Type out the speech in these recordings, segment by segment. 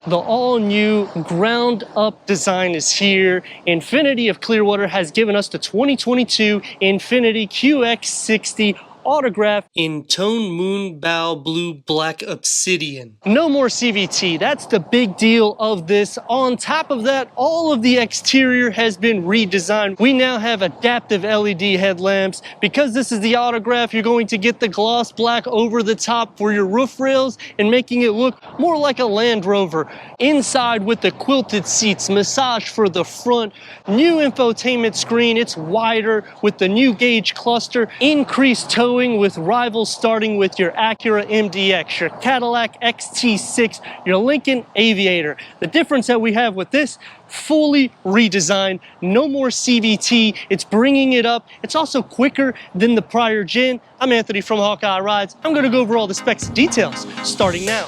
The all-new ground-up design is here. Infiniti of Clearwater has given us the 2022 Infiniti QX60 autographed in tone moon bow blue black obsidian. No more CVT, that's the big deal of this. On top of that, all of the exterior has been redesigned. We now have adaptive LED headlamps. Because this is the autograph, you're going to get the gloss black over the top for your roof rails and making it look more like a Land Rover. Inside with the quilted seats, massage for the front, new infotainment screen, it's wider with the new gauge cluster, increased towing with rivals starting with your Acura MDX, your Cadillac XT6, your Lincoln Aviator. The difference that we have with this, fully redesigned, no more CVT, it's bringing it up. It's also quicker than the prior gen. I'm Anthony from Hawkeye Rides. I'm gonna go over all the specs and details, starting now.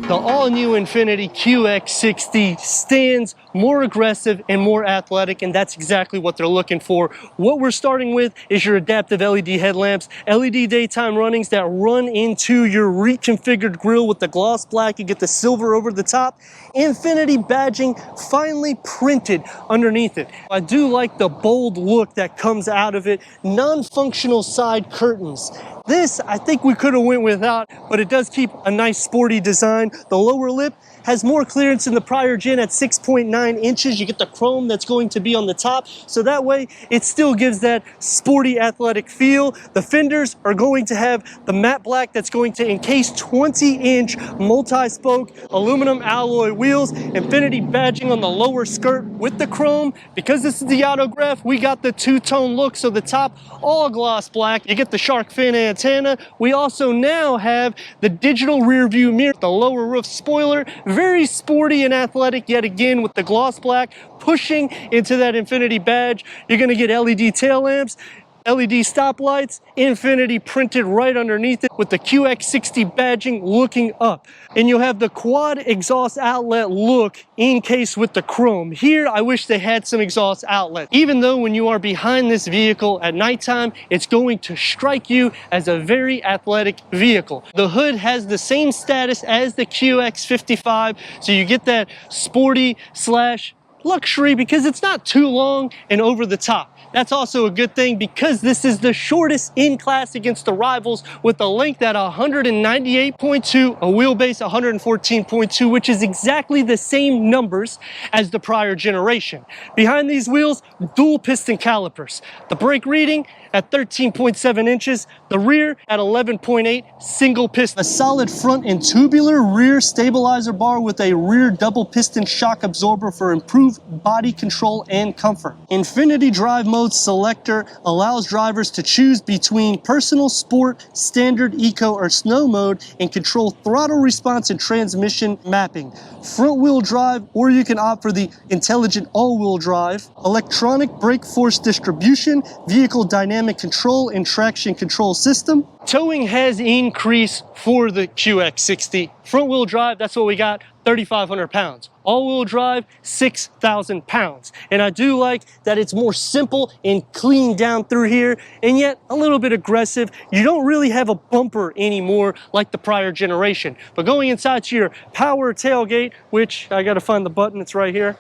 The all-new Infiniti QX60 stands more aggressive and more athletic, and that's exactly what they're looking for. What we're starting with is your adaptive LED headlamps, LED daytime runnings that run into your reconfigured grille with the gloss black. You get the silver over the top. Infiniti badging finally printed underneath it. I do like the bold look that comes out of it. Non-functional side curtains. This, I think we could have went without, but it does keep a nice sporty design. The lower lip has more clearance than the prior gen at 6.9 inches. You get the chrome that's going to be on the top, so that way it still gives that sporty athletic feel. The fenders are going to have the matte black that's going to encase 20-inch multi-spoke aluminum alloy wheels. Infiniti badging on the lower skirt with the chrome. Because this is the autograph, we got the two-tone look, so the top all gloss black. You get the shark fin antenna. We also now have the digital rear view mirror, the lower roof spoiler, very sporty and athletic yet again with the gloss black pushing into that Infiniti badge. You're going to get LED tail lamps, LED stoplights, Infiniti printed right underneath it with the QX60 badging looking up. And you'll have the quad exhaust outlet look encased with the chrome. Here, I wish they had some exhaust outlet. Even though when you are behind this vehicle at nighttime, it's going to strike you as a very athletic vehicle. The hood has the same status as the QX55, so you get that sporty slash luxury because it's not too long and over the top. That's also a good thing because this is the shortest in class against the rivals with a length at 198.2, a wheelbase 114.2, which is exactly the same numbers as the prior generation. Behind these wheels, dual piston calipers. The brake reading at 13.7 inches, the rear at 11.8, single piston. A solid front and tubular rear stabilizer bar with a rear double piston shock absorber for improved body control and comfort. Infiniti Drive Mode selector allows drivers to choose between personal, sport, standard, eco, or snow mode and control throttle response and transmission mapping. Front wheel drive, or you can opt for the intelligent all-wheel drive, electronic brake force distribution, vehicle dynamic control and traction control system. Towing has increased for the QX60. Front wheel drive, that's what we got, 3,500 pounds. All-wheel drive, 6,000 pounds. And I do like that it's more simple and clean down through here, and yet a little bit aggressive. You don't really have a bumper anymore like the prior generation. But going inside to your power tailgate, which I gotta find the button, it's right here.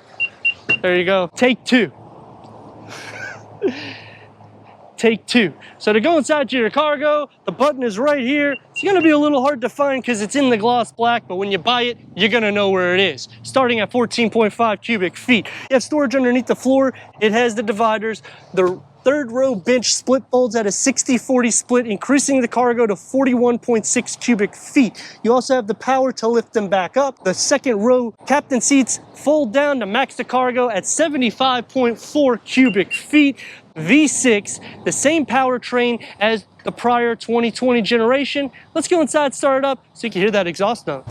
There you go, take two. Take two. So to go inside to your cargo, the button is right here. It's gonna be a little hard to find because it's in the gloss black, but when you buy it, you're gonna know where it is. Starting at 14.5 cubic feet. You have storage underneath the floor. It has the dividers, the third row bench split folds at a 60-40 split, increasing the cargo to 41.6 cubic feet. You also have the power to lift them back up. The second row captain seats fold down to max the cargo at 75.4 cubic feet. V6, the same powertrain as the prior 2020 generation. Let's go inside, start it up so you can hear that exhaust note.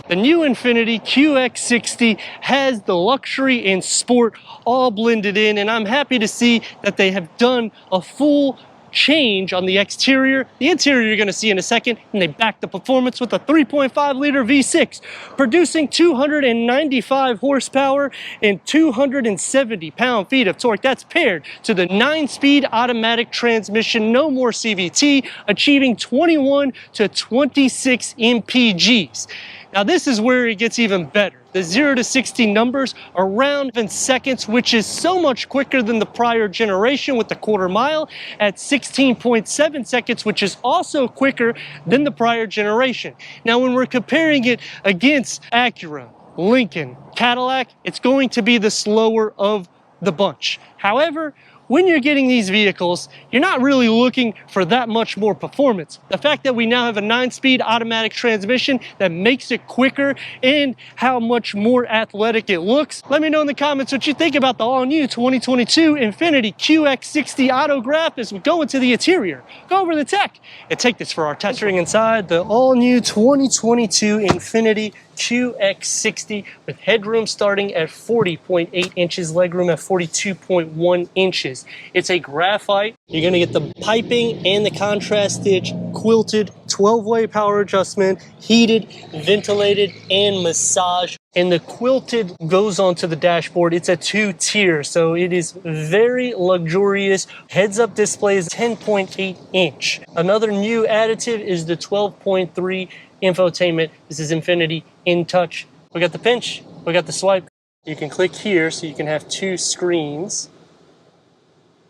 The new Infiniti QX60 has the luxury and sport all blended in, and I'm happy to see that they have done a full change on the exterior. The interior you're going to see in a second, and they back the performance with a 3.5 liter V6, producing 295 horsepower and 270 pound-feet of torque. That's paired to the 9-speed automatic transmission, no more CVT, achieving 21 to 26 mpgs. Now this is where it gets even better. The 0 to 60 numbers around 7 seconds, which is so much quicker than the prior generation with the quarter mile at 16.7 seconds, which is also quicker than the prior generation. Now when we're comparing it against Acura, Lincoln, Cadillac, it's going to be the slower of the bunch. However, when you're getting these vehicles, you're not really looking for that much more performance. The fact that we now have a 9-speed automatic transmission that makes it quicker and how much more athletic it looks. Let me know in the comments what you think about the all-new 2022 Infiniti QX60 Autograph as we go into the interior, go over the tech, and take this for our test. Entering inside the all-new 2022 Infiniti QX60 with headroom starting at 40.8 inches, legroom at 42.1 inches. It's a graphite. You're going to get the piping and the contrast stitch, quilted, 12-way power adjustment, heated, ventilated, and massage. And the quilted goes onto the dashboard. It's a 2-tier, so it is very luxurious. Heads-up display is 10.8 inch. Another new additive is the 12.3 infotainment. This is Infiniti InTouch. We got the pinch, we got the swipe. You can click here so you can have 2 screens.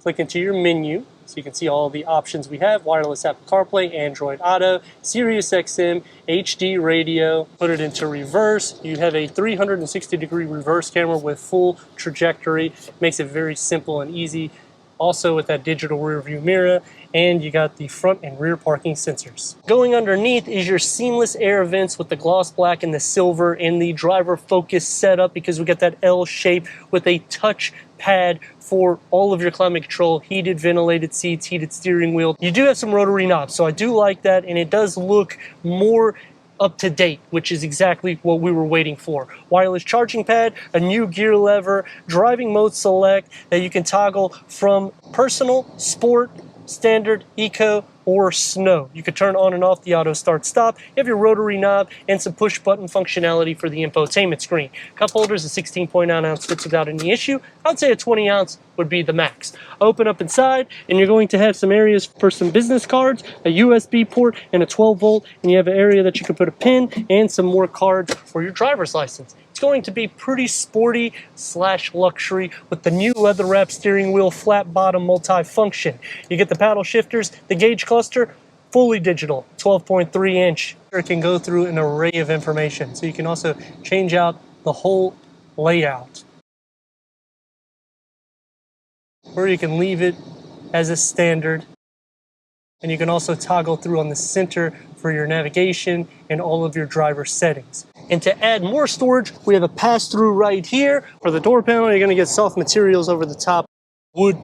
Click into your menu so you can see all the options we have: wireless Apple CarPlay, Android Auto, Sirius XM, HD radio. Put it into reverse. You have a 360-degree reverse camera with full trajectory. Makes it very simple and easy. Also with that digital rear view mirror, and you got the front and rear parking sensors. Going underneath is your seamless air vents with the gloss black and the silver and the driver focus setup, because we got that L shape with a touch pad for all of your climate control, heated ventilated seats, heated steering wheel. You do have some rotary knobs, so I do like that, and it does look more up to date, which is exactly what we were waiting for. Wireless charging pad, a new gear lever, driving mode select that you can toggle from personal, sport, standard, eco, or snow. You could turn on and off the auto start stop. You have your rotary knob and some push button functionality for the infotainment screen. Cup holders, a 16.9 ounce fits without any issue. I'd say a 20 ounce would be the max. Open up inside and you're going to have some areas for some business cards, a USB port, and a 12 volt. And you have an area that you can put a pin and some more cards for your driver's license. It's going to be pretty sporty / luxury with the new leather wrap steering wheel, flat bottom multi-function. You get the paddle shifters, the gauge cluster, fully digital, 12.3 inch. It can go through an array of information, so you can also change out the whole layout. Or you can leave it as a standard. And you can also toggle through on the center for your navigation and all of your driver settings. And to add more storage, we have a pass-through right here. For the door panel, you're going to get soft materials over the top, wood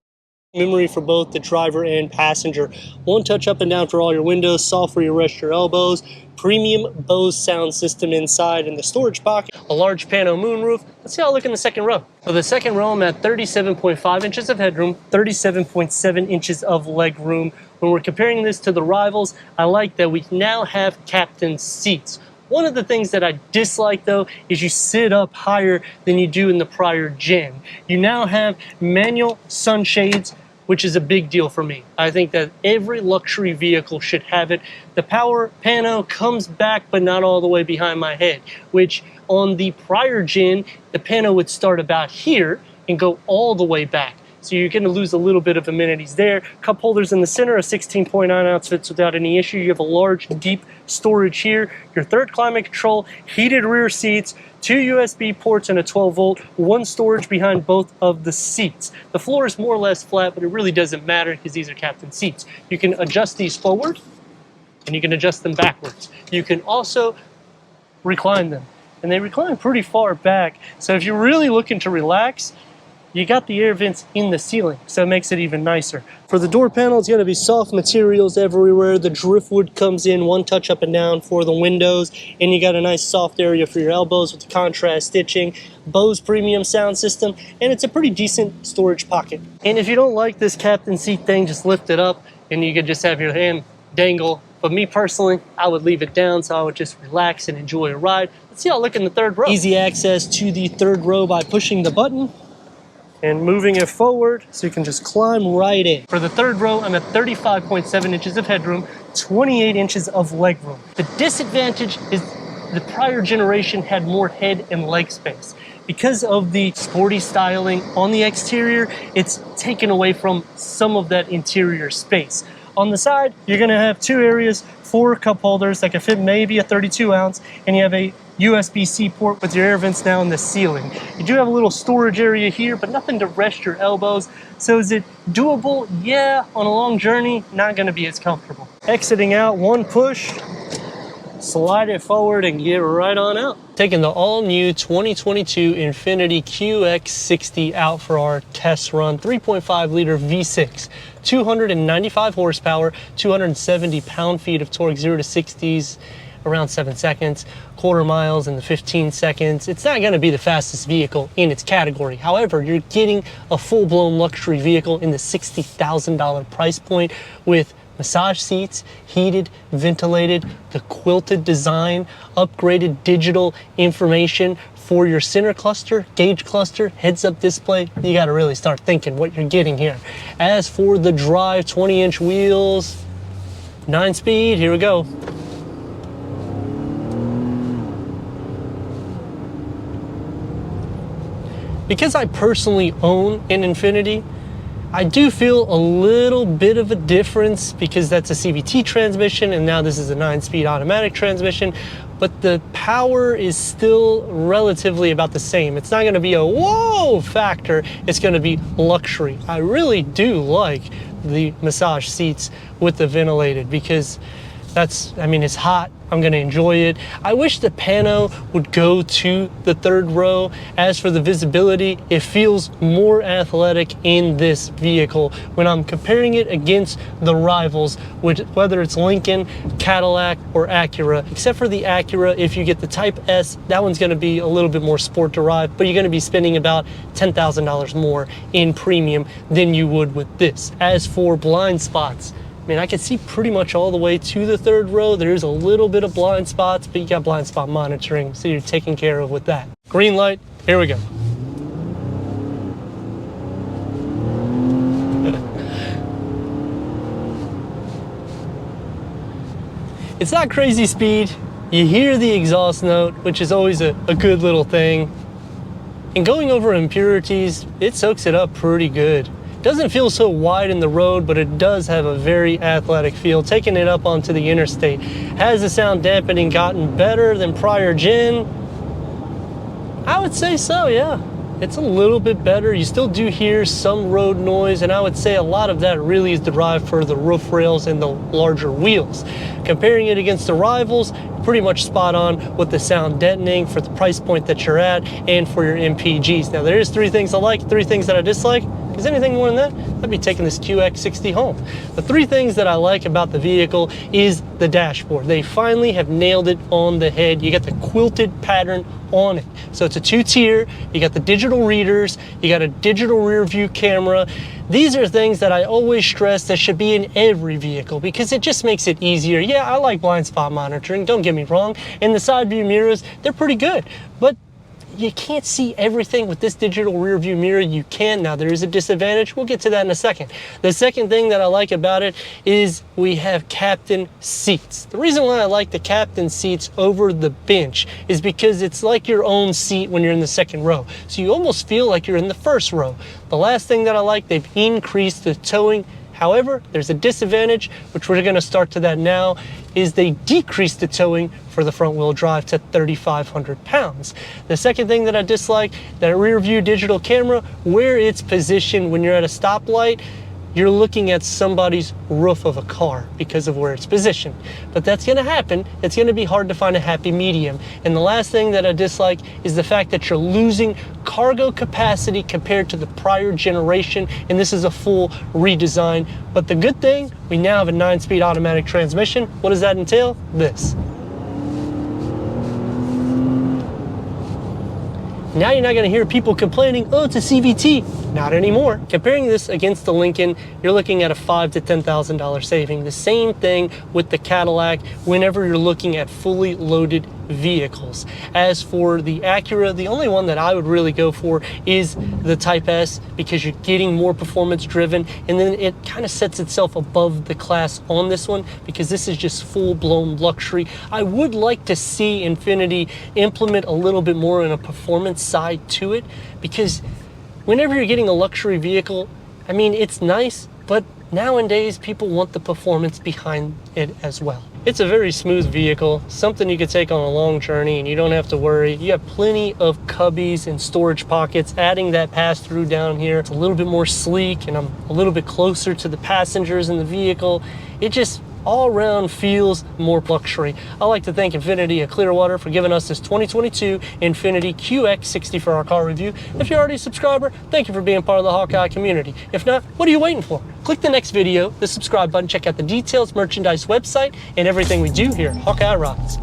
memory for both the driver and passenger. One touch up and down for all your windows, soft where you rest your elbows, premium Bose sound system inside, and the storage pocket, a large pano moonroof. Let's see how I look in the second row. For the second row, I'm at 37.5 inches of headroom, 37.7 inches of leg room. When we're comparing this to the rivals, I like that we now have captain seats. One of the things that I dislike though is you sit up higher than you do in the prior gen. You now have manual sunshades, which is a big deal for me. I think that every luxury vehicle should have it. The power pano comes back, but not all the way behind my head, which on the prior gen, the pano would start about here and go all the way back. So you're going to lose a little bit of amenities there. Cup holders in the center, a 16.9 ounce fits without any issue. You have a large, deep storage here. Your third climate control, heated rear seats, 2 USB ports and a 12 volt, one storage behind both of the seats. The floor is more or less flat, but it really doesn't matter because these are captain seats. You can adjust these forward and you can adjust them backwards. You can also recline them, and they recline pretty far back. So if you're really looking to relax, you got the air vents in the ceiling, so it makes it even nicer. For the door panel, it's going to be soft materials everywhere. The driftwood comes in one touch up and down for the windows, and you got a nice soft area for your elbows with the contrast stitching, Bose premium sound system, and it's a pretty decent storage pocket. And if you don't like this captain seat thing, just lift it up and you could just have your hand dangle. But me personally, I would leave it down so I would just relax and enjoy a ride. Let's see how I look in the third row. Easy access to the third row by pushing the button and moving it forward so you can just climb right in. For the third row, I'm at 35.7 inches of headroom, 28 inches of legroom. The disadvantage is the prior generation had more head and leg space. Because of the sporty styling on the exterior, it's taken away from some of that interior space. On the side, you're gonna have 2 areas, 4 cup holders that can fit maybe a 32 ounce, and you have a USB-C port with your air vents now in the ceiling. You do have a little storage area here, but nothing to rest your elbows. So is it doable? Yeah, on a long journey, not gonna be as comfortable. Exiting out, one push, slide it forward and get right on out. Taking the all-new 2022 Infiniti QX60 out for our test run, 3.5 liter V6, 295 horsepower, 270 pound-feet of torque, 0 to 60s, around 7 seconds, quarter miles in the 15 seconds. It's not gonna be the fastest vehicle in its category. However, you're getting a full-blown luxury vehicle in the $60,000 price point with massage seats, heated, ventilated, the quilted design, upgraded digital information for your center cluster, gauge cluster, heads-up display. You gotta really start thinking what you're getting here. As for the drive, 20-inch wheels, 9-speed, here we go. Because I personally own an Infiniti, I do feel a little bit of a difference because that's a CVT transmission and now this is a 9-speed automatic transmission, but the power is still relatively about the same. It's not gonna be a whoa factor, it's gonna be luxury. I really do like the massage seats with the ventilated because it's hot. I'm gonna enjoy it. I wish the pano would go to the third row. As for the visibility, it feels more athletic in this vehicle when I'm comparing it against the rivals, whether it's Lincoln, Cadillac, or Acura. Except for the Acura, if you get the Type S, that one's gonna be a little bit more sport derived, but you're gonna be spending about $10,000 more in premium than you would with this. As for blind spots, I can see pretty much all the way to the third row. There's a little bit of blind spots, but you got blind spot monitoring, so you're taken care of with that. Green light, here we go. It's not crazy speed. You hear the exhaust note, which is always a good little thing. And going over impurities, it soaks it up pretty good. Doesn't feel so wide in the road, but it does have a very athletic feel. Taking it up onto the interstate. Has the sound dampening gotten better than prior gen? I would say so, yeah. It's a little bit better. You still do hear some road noise, and I would say a lot of that really is derived for the roof rails and the larger wheels. Comparing it against the rivals, pretty much spot on with the sound deadening for the price point that you're at and for your MPGs. Now there's 3 things I like, 3 things that I dislike. Is anything more than that, I'd be taking this QX60 home. The 3 things that I like about the vehicle is the dashboard. They finally have nailed it on the head. You got the quilted pattern on it. So it's a 2-tier, you got the digital readers, you got a digital rear view camera. These are things that I always stress that should be in every vehicle because it just makes it easier. Yeah, I like blind spot monitoring, don't get me wrong. And the side view mirrors, they're pretty good. But you can't see everything with this digital rear view mirror. You can now. There is a disadvantage. We'll get to that in a second. The second thing that I like about it is we have captain seats. The reason why I like the captain seats over the bench is because it's like your own seat when you're in the second row. So you almost feel like you're in the first row. The last thing that I like, they've increased the towing. However, there's a disadvantage, which we're going to start to that now, is they decreased the towing for the front wheel drive to 3,500 pounds. The second thing that I dislike, that rear view digital camera, where it's positioned when you're at a stoplight, you're looking at somebody's roof of a car because of where it's positioned. But that's gonna happen. It's gonna be hard to find a happy medium. And the last thing that I dislike is the fact that you're losing cargo capacity compared to the prior generation, and this is a full redesign. But the good thing, we now have a 9-speed automatic transmission. What does that entail? This. Now you're not going to hear people complaining, oh, it's a CVT. Not anymore. Comparing this against the Lincoln, you're looking at a $5,000 to $10,000 saving. The same thing with the Cadillac whenever you're looking at fully loaded vehicles. As for the Acura, the only one that I would really go for is the Type S, because you're getting more performance driven, and then it kind of sets itself above the class on this one because this is just full-blown luxury. I would like to see Infiniti implement a little bit more in a performance side to it, because whenever you're getting a luxury vehicle, I mean, it's nice, but nowadays people want the performance behind it as well. It's a very smooth vehicle, something you could take on a long journey and you don't have to worry. You have plenty of cubbies and storage pockets. Adding that pass-through down here, it's a little bit more sleek, and I'm a little bit closer to the passengers in the vehicle. It just all around feels more luxury. I'd like to thank Infiniti of Clearwater for giving us this 2022 Infiniti QX60 for our car review. If you're already a subscriber, thank you for being part of the Hawkeye community. If not, what are you waiting for? Click the next video, the subscribe button, check out the details, merchandise website, and everything we do here at Hawkeye Rides.